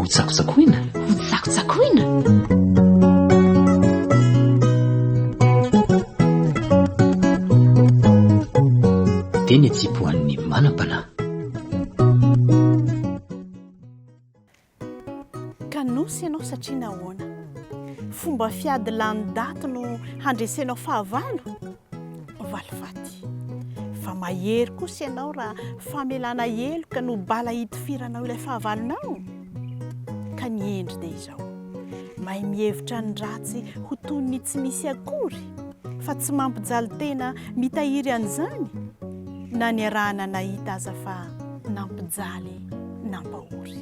ho tsakotsakona ho tsakotsakona teny atsipohan'ny manam-panahy. kanosy ianao satria nahoana fomba fiady lany-daty no handresenao fahavalo valifaty fa mahery kosa ianao raha famelana heloka no bala hitifiranao ilay fahavalonao ka niendry dia izao mahay mihevitra ny ratsy ho tony tsy misy akory fa tsy mampijaly tena mitahiry an'izany na ny arahana nahita aza fa nampijaly nampahory